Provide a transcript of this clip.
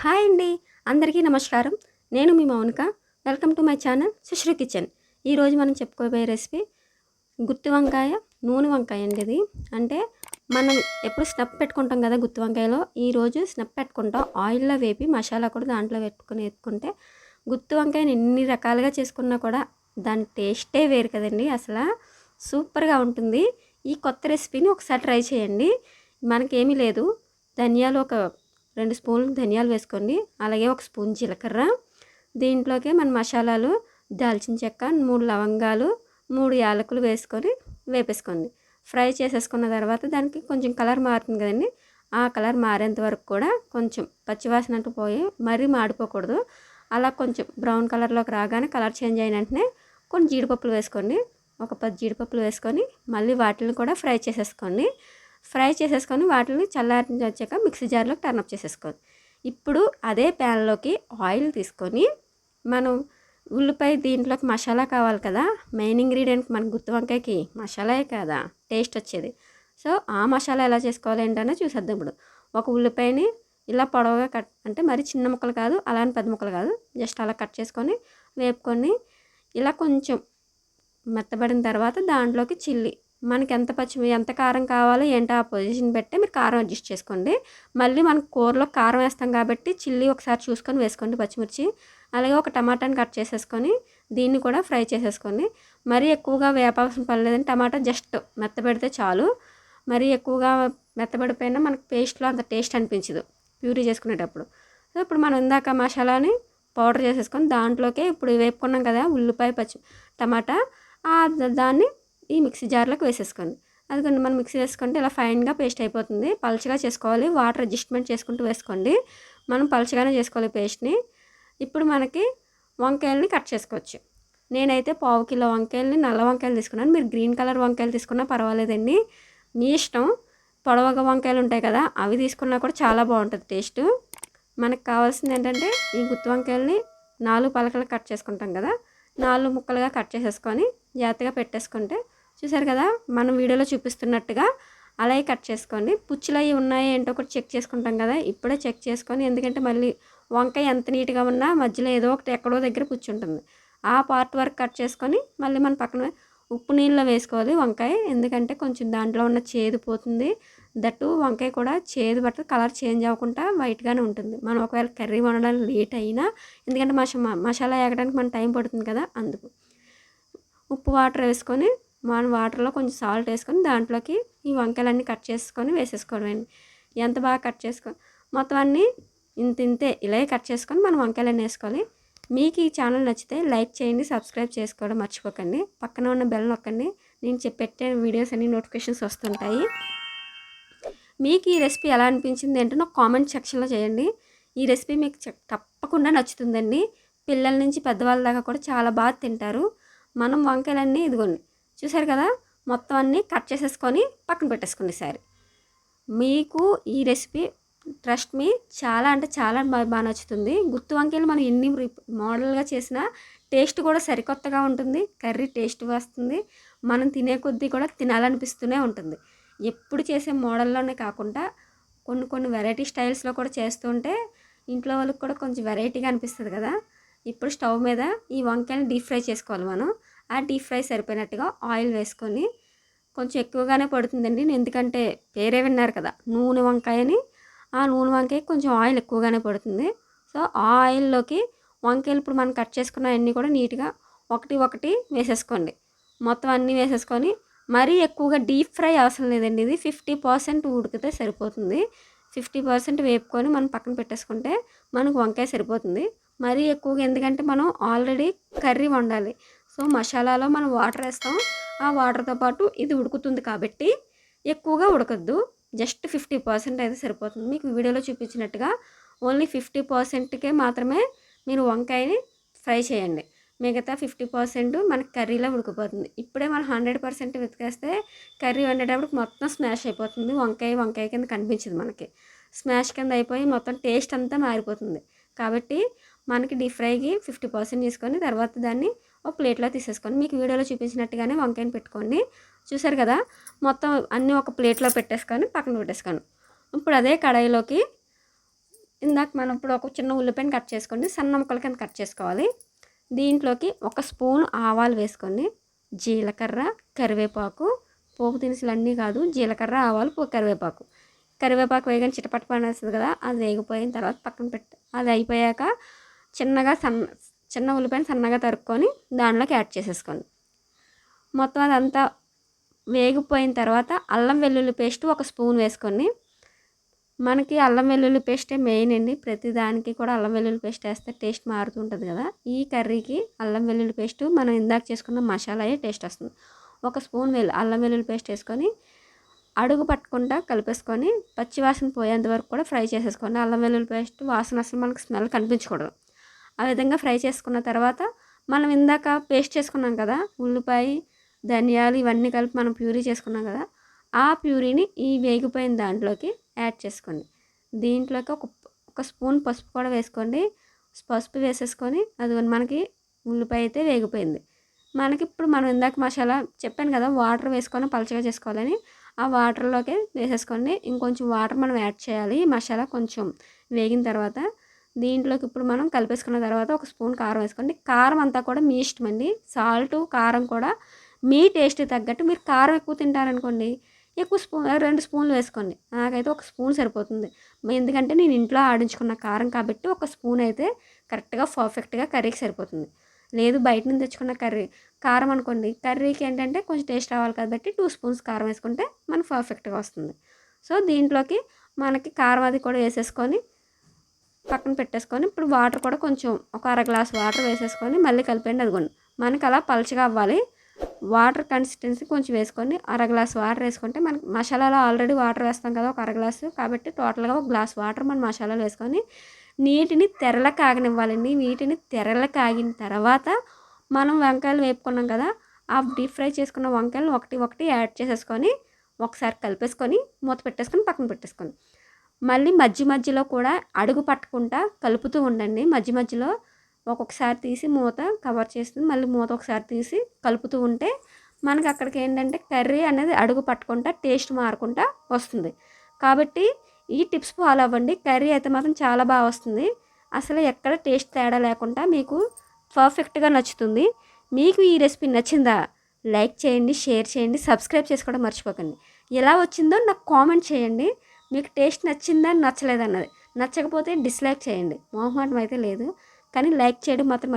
Hi అండి. అందరికీ నమస్కారం. నేను మీ Mounika. Welcome to my channel Sushree kitchen. ఈరోజు మనం చెప్పుకోబోయే రెసిపీ గుత్తి వంకాయ, నూనె వంకాయ అండి ఇది. అంటే మనం ఎప్పుడు స్నప్ పెట్టుకుంటాం కదా గుత్తి వంకాయలో. ఈరోజు స్నప్ పెట్టుకుంటాం. ఆయిల్లో వేపి మసాలా కూడా దాంట్లో వేసుకుంటే గుత్తి వంకాయని ఎన్ని రకాలుగా చేసుకున్నా కూడా దాని టేస్టే వేరు కదండి. అసలు సూపర్గా ఉంటుంది. ఈ కొత్త రెసిపీని ఒకసారి ట్రై చేయండి. మనకేమీ లేదు, ధనియాలు ఒక 2 స్పూన్లు ధనియాలు వేసుకోండి. అలాగే 1 స్పూన్ జీలకర్ర, దీంట్లోకి మన మసాలాలు దాల్చిన చెక్క, 3 లవంగాలు, 3 యాలకులు వేసుకొని వేపేసుకోండి. ఫ్రై చేసేసుకున్న తర్వాత దానికి కొంచెం కలర్ మారుతుంది కదండి, ఆ కలర్ మారేంత వరకు కూడా కొంచెం పచ్చివాసన అంటూ పోయి మరీ మాడిపోకూడదు. అలా కొంచెం బ్రౌన్ కలర్లోకి రాగానే కలర్ చేంజ్ అయిన వెంటనే కొన్ని జీడిపప్పులు వేసుకోండి. ఒక 10 జీడిపప్పులు వేసుకొని మళ్ళీ వాటిని కూడా ఫ్రై చేసేసుకోండి. ఫ్రై చేసేసుకొని వాటిని చల్లారి వచ్చాక మిక్సీ జార్లోకి టర్నప్ చేసేసుకోండి. ఇప్పుడు అదే ప్యాన్లోకి ఆయిల్ తీసుకొని మనం ఉల్లిపాయ దీంట్లోకి మసాలా కావాలి కదా, మెయిన్ ఇంగ్రీడియంట్ మన గుత్తి వంకాయకి మసాలాయే కదా టేస్ట్ వచ్చేది. సో ఆ మసాలా ఎలా చేసుకోవాలి ఏంటనే చూసేద్దాం. ఇప్పుడు ఒక ఉల్లిపాయని ఇలా పొడవుగా కట్, అంటే మరి చిన్న ముక్కలు కాదు అలానే పెద్ద ముక్కలు కాదు, జస్ట్ అలా కట్ చేసుకొని వేపుకొని ఇలా కొంచెం మెత్తబడిన తర్వాత దాంట్లోకి చిల్లీ, మనకి ఎంత కారం కావాలో ఏంటో ఆ పొజిషన్ బట్టే మీరు కారం అడ్జస్ట్ చేసుకోండి. మళ్ళీ మనం కూరలో కారం వేస్తాం కాబట్టి చిల్లీ ఒకసారి చూసుకొని వేసుకోండి, పచ్చిమిర్చి. అలాగే ఒక టమాటాని కట్ చేసేసుకొని దీన్ని కూడా ఫ్రై చేసేసుకోండి. మరీ ఎక్కువగా వేపాల్సిన పని లేదండి, టమాటా జస్ట్ మెత్తబడితే చాలు. మరీ ఎక్కువగా మెత్తబడిపోయినా మనకు పేస్ట్లో అంత టేస్ట్ అనిపించదు ప్యూరీ చేసుకునేటప్పుడు. సో ఇప్పుడు మనం ఇందాక మసాలాని పౌడర్ చేసేసుకొని దాంట్లోకే ఇప్పుడు వేపుకున్నాం కదా ఉల్లిపాయ, టమాటా, దాన్ని ఈ మిక్సీ జార్లోకి వేసేసుకోండి. అదిగోండి మనం మిక్సీ వేసుకుంటే ఇలా ఫైన్గా పేస్ట్ అయిపోతుంది. పలుచగా చేసుకోవాలి, వాటర్ అడ్జస్ట్మెంట్ చేసుకుంటూ వేసుకోండి. మనం పలుచగానే చేసుకోవాలి పేస్ట్ని. ఇప్పుడు మనకి వంకాయలని కట్ చేసుకోవచ్చు. నేనైతే 1/2 కిలో వంకాయలని నల్ల వంకాయలు తీసుకున్నాను. మీరు గ్రీన్ కలర్ వంకాయలు తీసుకున్నా పర్వాలేదండి, మీ ఇష్టం. పొడవగా వంకాయలు ఉంటాయి కదా అవి తీసుకున్నా కూడా చాలా బాగుంటుంది టేస్ట్. మనకు కావాల్సింది ఏంటంటే ఈ గుత్తి వంకాయలని 4 పలకలు కట్ చేసుకుంటాం కదా, 4 ముక్కలుగా కట్ చేసేసుకొని జాగ్రత్తగా పెట్టేసుకుంటే, చూసారు కదా మనం వీడియోలో చూపిస్తున్నట్టుగా అలాగే కట్ చేసుకోండి. పుచ్చులు అవి ఉన్నాయో ఏంటో ఒకటి చెక్ చేసుకుంటాం కదా, ఇప్పుడే చెక్ చేసుకొని, ఎందుకంటే మళ్ళీ వంకాయ ఎంత నీట్గా ఉన్నా మధ్యలో ఏదో ఒకటి ఎక్కడో దగ్గర పుచ్చు ఉంటుంది. ఆ పార్ట్ వరకు కట్ చేసుకొని మళ్ళీ మన పక్కన ఉప్పు నీళ్ళలో వేసుకోవాలి వంకాయ, ఎందుకంటే కొంచెం దాంట్లో ఉన్న చేదు పోతుంది. దట్టు వంకాయ కూడా చేదు పట్టు కలర్ చేంజ్ అవ్వకుండా వైట్గానే ఉంటుంది. మనం ఒకవేళ కర్రీ వండడానికి లేట్ అయినా, ఎందుకంటే మసాలా వేగడానికి మన టైం పడుతుంది కదా, అందుకు ఉప్పు వాటర్ వేసుకొని మన వాటర్లో కొంచెం సాల్ట్ వేసుకొని దాంట్లోకి ఈ వంకాయలన్నీ కట్ చేసుకొని వేసేసుకోవడం. ఎంత బాగా కట్ చేసుకొని మొత్తం అన్నీ ఇంతే ఇలాగే కట్ చేసుకొని మనం వంకాయలన్నీ వేసుకోవాలి. మీకు ఈ ఛానల్ నచ్చితే లైక్ చేయండి, సబ్స్క్రైబ్ చేసుకోవడం మర్చిపోకండి. పక్కన ఉన్న బెల్ నొక్కండి, నేను పెట్టే వీడియోస్ అన్ని నోటిఫికేషన్స్ వస్తుంటాయి. మీకు ఈ రెసిపీ ఎలా అనిపించింది ఏంటో నాకు కామెంట్ సెక్షన్లో చేయండి. ఈ రెసిపీ మీకు తప్పకుండా నచ్చుతుందండి. పిల్లల నుంచి పెద్దవాళ్ళ దాకా కూడా చాలా బాగా తింటారు. మనం వంకాయలన్నీ ఇదిగోండి చూసారు కదా, మొత్తం అన్నీ కట్ చేసేసుకొని పక్కన పెట్టేసుకోండి. సరే, మీకు ఈ రెసిపీ ట్రస్ట్ మీ చాలా అంటే చాలా బాగా నచ్చుతుంది. గుత్తి వంకాయలు మనం ఎన్ని మోడల్గా చేసినా టేస్ట్ కూడా సరికొత్తగా ఉంటుంది, కర్రీ టేస్ట్ వస్తుంది, మనం తినే కొద్దీ కూడా తినాలనిపిస్తూనే ఉంటుంది. ఎప్పుడు చేసే మోడల్లోనే కాకుండా కొన్ని వెరైటీ స్టైల్స్లో కూడా చేస్తుంటే ఇంట్లో వాళ్ళకి కూడా కొంచెం వెరైటీగా అనిపిస్తుంది కదా. ఇప్పుడు స్టవ్ మీద ఈ వంకాయని డీప్ ఫ్రై చేసుకోవాలి మనం. ఆ డీప్ ఫ్రై సరిపోయినట్టుగా ఆయిల్ వేసుకొని, కొంచెం ఎక్కువగానే పడుతుందండి ఎందుకంటే వేరే విన్నారు కదా నూనె వంకాయని, ఆ నూనె వంకాయ కొంచెం ఆయిల్ ఎక్కువగానే పడుతుంది. సో ఆ ఆయిల్లోకి వంకాయలు ఇప్పుడు మనం కట్ చేసుకున్న అన్నీ కూడా నీట్గా ఒకటి వేసేసుకోండి. మొత్తం అన్నీ వేసేసుకొని మరీ ఎక్కువగా డీప్ ఫ్రై అవసరం లేదండి, ఇది 50% ఉడికితే సరిపోతుంది. 50% వేపుకొని మనం పక్కన పెట్టేసుకుంటే మనకు వంకాయ సరిపోతుంది. మరీ ఎక్కువగా ఎందుకంటే మనం ఆల్రెడీ కర్రీ వండాలి. సో మసాలాలో మనం వాటర్ వేస్తాం, ఆ వాటర్తో పాటు ఇది ఉడుకుతుంది కాబట్టి ఎక్కువగా ఉడకద్దు, జస్ట్ 50% అయితే సరిపోతుంది. మీకు వీడియోలో చూపించినట్టుగా ఓన్లీ 50%కే మాత్రమే మీరు వంకాయని ఫ్రై చేయండి. మిగతా 50% మనకి కర్రీలో ఉడికిపోతుంది. ఇప్పుడే మనం 100% వెతికేస్తే కర్రీ వండేటప్పుడు మొత్తం స్మాష్ అయిపోతుంది. వంకాయ కింద కనిపించదు, మనకి స్మాష్ కింద అయిపోయి మొత్తం టేస్ట్ అంతా మారిపోతుంది. కాబట్టి మనకి డీప్ ఫ్రైకి 50% తీసుకొని తర్వాత దాన్ని ఒక ప్లేట్లో తీసేసుకొని మీకు వీడియోలో చూపించినట్టుగానే వంకాయని పెట్టుకోండి. చూసారు కదా, మొత్తం అన్నీ ఒక ప్లేట్లో పెట్టేసుకొని పక్కన పెట్టేసుకోండి. ఇప్పుడు అదే కడాయిలోకి ఇందాక మనం ఇప్పుడు ఒక చిన్న ఉల్లిపాయను కట్ చేసుకోండి, సన్న ముక్కల కింద కట్ చేసుకోవాలి. దీంట్లోకి 1 స్పూన్ ఆవాలు వేసుకోండి, జీలకర్ర, కరివేపాకు, పోపు దినుసులు అన్నీ కాదు, జీలకర్ర, ఆవాలు, కరివేపాకు. కరివేపాకు వేయగానే చిటపట పడేస్తుంది కదా, అది వేగిపోయిన తర్వాత పక్కన పెట్టి అది అయిపోయాక చిన్న ఉల్లిపాయను సన్నగా తరుక్కొని దాంట్లోకి యాడ్ చేసేసుకోండి. మొత్తం అదంతా వేగిపోయిన తర్వాత అల్లం వెల్లుల్లి పేస్ట్ 1 స్పూన్ వేసుకోండి. మనకి అల్లం వెల్లుల్లి పేస్టే మెయిన్ అండి, ప్రతి దానికి కూడా అల్లం వెల్లుల్లి పేస్ట్ వేస్తే టేస్ట్ మారుతుంటుంది కదా. ఈ కర్రీకి అల్లం వెల్లుల్లి పేస్ట్ మనం ఇందాక చేసుకున్న మసాలాయే టేస్ట్ వస్తుంది. 1 స్పూన్ అల్లం వెల్లుల్లి పేస్ట్ వేసుకొని అడుగు పట్టకుండా కలిపేసుకొని పచ్చివాసన పోయేంత వరకు కూడా ఫ్రై చేసేసుకోండి. అల్లం వెల్లుల్లి పేస్ట్ వాసన అసలు మనకు స్మెల్ కనిపించకూడదు. ఆ విధంగా ఫ్రై చేసుకున్న తర్వాత మనం ఇందాక పేస్ట్ చేసుకున్నాం కదా, ఉల్లిపాయ, ధనియాలు ఇవన్నీ కలిపి మనం ప్యూరీ చేసుకున్నాం కదా, ఆ ప్యూరీని ఈ వేగిపోయిన దాంట్లోకి యాడ్ చేసుకోండి. దీంట్లోకి ఒక స్పూన్ పసుపు కూడా వేసుకోండి. పసుపు వేసేసుకొని అది మనకి ఉల్లిపాయ అయితే వేగిపోయింది. మనకి ఇప్పుడు మనం ఇందాక మసాలా చెప్పాను కదా, వాటర్ వేసుకొని పలచగా చేసుకోవాలని, ఆ వాటర్లోకి వేసేసుకోండి. ఇంకొంచెం వాటర్ మనం యాడ్ చేయాలి మసాలా కొంచెం వేగిన తర్వాత. దీంట్లోకి ఇప్పుడు మనం కలిపేసుకున్న తర్వాత 1 స్పూన్ కారం వేసుకోండి. కారం అంతా కూడా మీ ఇష్టం అండి, సాల్ట్ కారం కూడా మీ టేస్ట్ తగ్గట్టు. మీరు కారం ఎక్కువ తింటారనుకోండి ఎక్కువ 2 స్పూన్లు వేసుకోండి. నాకైతే 1 స్పూన్ సరిపోతుంది, ఎందుకంటే నేను ఇంట్లో ఆడించుకున్న కారం కాబట్టి 1 స్పూన్ అయితే కరెక్ట్గా పర్ఫెక్ట్గా కర్రీకి సరిపోతుంది. లేదు బయట నుంచి తెచ్చుకున్న కారం అనుకోండి, కర్రీకి ఏంటంటే కొంచెం టేస్ట్ రావాలి కాబట్టి 2 స్పూన్స్ కారం వేసుకుంటే మనకు పర్ఫెక్ట్గా వస్తుంది. సో దీంట్లోకి మనకి కారం అది కూడా వేసేసుకొని పక్కన పెట్టేసుకొని ఇప్పుడు వాటర్ కూడా కొంచెం ఒక 1/2 గ్లాస్ వాటర్ వేసేసుకొని మళ్ళీ కలిపండి. అదిగోండి మనకి అలా పలచగా అవ్వాలి. వాటర్ కన్సిస్టెన్సీ కొంచెం వేసుకొని 1/2 గ్లాస్ వాటర్ వేసుకుంటే మనకి మసాలాలో ఆల్రెడీ వాటర్ వేస్తాం కదా, ఒక 1/2 గ్లాసు కాబట్టి టోటల్గా 1 గ్లాస్ వాటర్ మనం మసాలాలు వేసుకొని నీటిని తెరల కాగనివ్వాలండి. వీటిని తెరల కాగిన తర్వాత మనం వంకాయలు వేపుకున్నాం కదా, ఆ డీప్ ఫ్రై చేసుకున్న వంకాయలు ఒకటి యాడ్ చేసేసుకొని ఒకసారి కలిపేసుకొని మూత పెట్టేసుకొని పక్కన పెట్టేసుకోండి. మళ్ళీ మధ్యలో కూడా అడుగు పట్టకుండా కలుపుతూ ఉండండి. మధ్యలో ఒక్కొక్కసారి తీసి మూత కవర్ చేస్తుంది, మళ్ళీ మూత ఒకసారి తీసి కలుపుతూ ఉంటే మనకి అక్కడికి ఏంటంటే కర్రీ అనేది అడుగు పట్టకుండా టేస్ట్ మారకుండా వస్తుంది. కాబట్టి ఈ టిప్స్ ఫాలో అవ్వండి, కర్రీ అయితే మాత్రం చాలా బాగా వస్తుంది. అసలు ఎక్కడ టేస్ట్ తేడా లేకుండా మీకు పర్ఫెక్ట్గా నచ్చుతుంది. మీకు ఈ రెసిపీ నచ్చిందా? లైక్ చేయండి, షేర్ చేయండి, సబ్స్క్రైబ్ చేసుకోవడం మర్చిపోకండి. ఎలా వచ్చిందో నాకు కామెంట్ చేయండి. మీకు టేస్ట్ నచ్చిందా నచ్చలేదన్నది. నచ్చకపోతే డిస్లైక్ చేయండి, మొహమాటం అయితే లేదు, కానీ లైక్ చేయడం మాత్రం